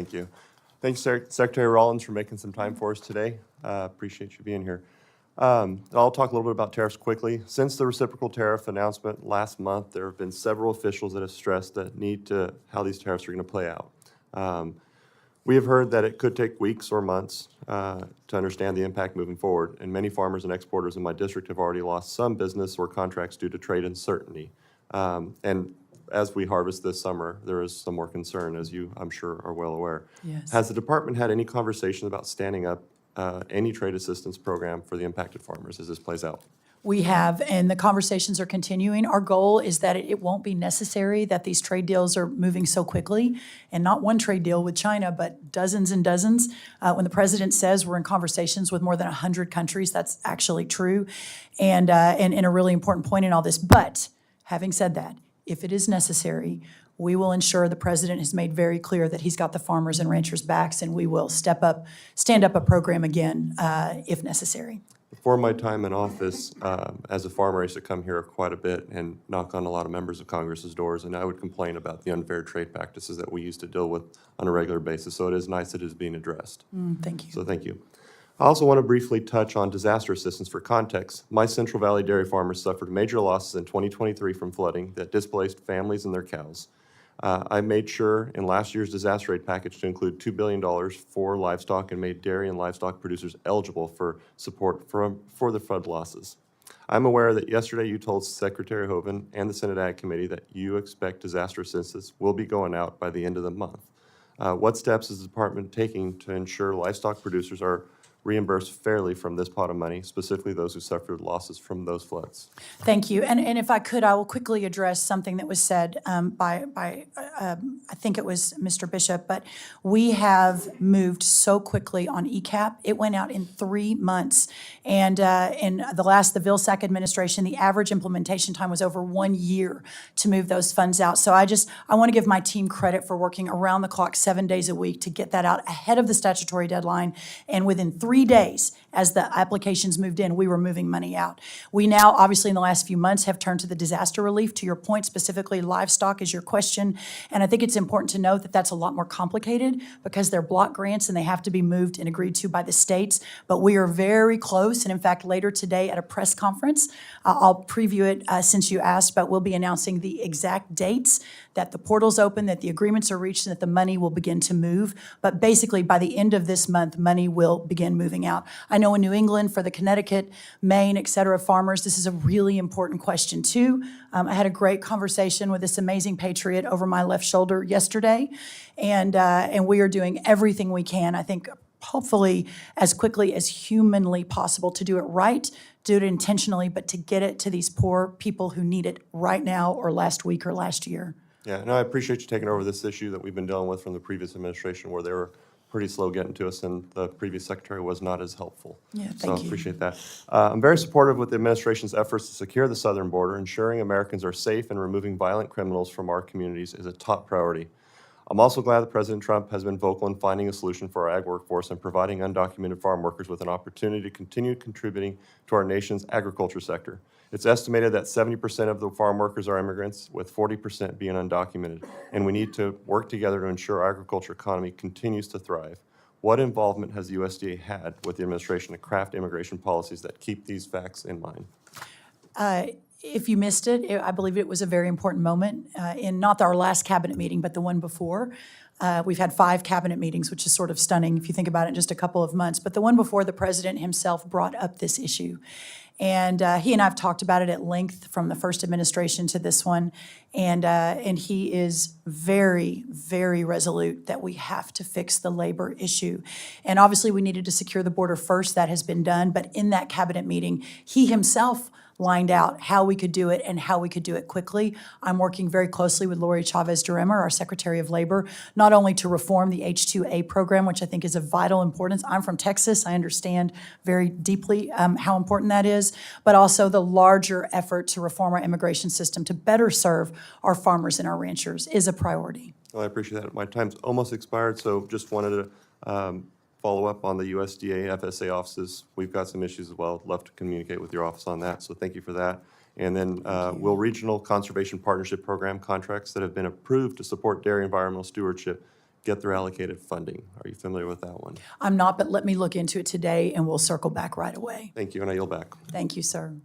Thank you. Thanks, Secretary Rollins, for making some time for us today. Appreciate you being here. I'll talk a little bit about tariffs quickly. Since the reciprocal tariff announcement last month, there have been several officials that have stressed how these tariffs are going to play out. We have heard that it could take weeks or months to understand the impact moving forward, and many farmers and exporters in my district have already lost some business or contracts due to trade uncertainty. And as we harvest this summer, there is some more concern, as you, I'm sure, are well aware. Yes. Has the department had any conversations about standing up any trade assistance program for the impacted farmers as this plays out? We have, and the conversations are continuing. Our goal is that it won't be necessary that these trade deals are moving so quickly, and not one trade deal with China, but dozens and dozens. When the president says we're in conversations with more than 100 countries, that's actually true, and a really important point in all this. But having said that, if it is necessary, we will ensure the president has made very clear that he's got the farmers and ranchers' backs, and we will stand up a program again if necessary. Before my time in office, as a farmer, I used to come here quite a bit and knock on a lot of members of Congress's doors, and I would complain about the unfair trade practices that we used to deal with on a regular basis. So it is nice that it is being addressed. Thank you. So thank you. I also want to briefly touch on disaster assistance for context. My Central Valley dairy farmers suffered major losses in 2023 from flooding that displaced families and their cows. I made sure in last year's disaster aid package to include $2 billion for livestock and made dairy and livestock producers eligible for support for the flood losses. I'm aware that yesterday you told Secretary Hoeven and the Senate Ag Committee that you expect disaster assistance will be going out by the end of the month. What steps is the department taking to ensure livestock producers are reimbursed fairly from this pot of money, specifically those who suffered losses from those floods? Thank you. And if I could, I will quickly address something that was said by I think it was Mr. Bishop, but we have moved so quickly on ECAP. It went out in 3 months. And in the Vilsack administration, the average implementation time was over 1 year to move those funds out. So I want to give my team credit for working around the clock 7 days a week to get that out ahead of the statutory deadline. And within 3 days, as the applications moved in, we were moving money out. We now, obviously, in the last few months, have turned to the disaster relief. To your point, specifically livestock is your question. And I think it's important to note that that's a lot more complicated because they're block grants and they have to be moved and agreed to by the states. But we are very close. And in fact, later today at a press conference, I'll preview it since you asked, but we'll be announcing the exact dates that the portal's open, that the agreements are reached, and that the money will begin to move. But basically, by the end of this month, money will begin moving out. I know in New England, for the Connecticut, Maine, et cetera, farmers, this is a really important question too. I had a great conversation with this amazing patriot over my left shoulder yesterday, and we are doing everything we can, I think, hopefully as quickly as humanly possible to do it right, do it intentionally, but to get it to these poor people who need it right now or last week or last year. Yeah, no, I appreciate you taking over this issue that we've been dealing with from the previous administration where they were pretty slow getting to us and the previous secretary was not as helpful. Yeah, thank So I you. appreciate that. I'm very supportive with the administration's efforts to secure the southern border. Ensuring Americans are safe and removing violent criminals from our communities is a top priority. I'm also glad that President Trump has been vocal in finding a solution for our ag workforce and providing undocumented farm workers with an opportunity to continue contributing to our nation's agriculture sector. It's estimated that 70% of the farm workers are immigrants, with 40% being undocumented, and we need to work together to ensure our agriculture economy continues to thrive. What involvement has the USDA had with the administration to craft immigration policies that keep these facts in mind? If you missed it, I believe it was a very important moment in not our last cabinet meeting, but the one before. We've had 5 cabinet meetings, which is sort of stunning if you think about it in just a couple of months. But the one before, the president himself brought up this issue. And he and I have talked about it at length from the first administration to this one. And he is very, very resolute that we have to fix the labor issue. And obviously, we needed to secure the border first. That has been done. But in that cabinet meeting, he himself lined out how we could do it and how we could do it quickly. I'm working very closely with Lori Chavez-Duremer, our Secretary of Labor, not only to reform the H-2A program, which I think is of vital importance. I'm from Texas. I understand very deeply how important that is, but also the larger effort to reform our immigration system to better serve our farmers and our ranchers is a priority. Well, I appreciate that. My time's almost expired, so just wanted to follow up on the USDA FSA offices. We've got some issues as well. Love to communicate with your office on that, so thank you for that. And then will Regional Conservation Partnership Program contracts that have been approved to support dairy environmental stewardship get their allocated funding. Are you familiar with that one? I'm not, but let me look into it today, and we'll circle back right away. Thank you, and I yield back. Thank you, sir.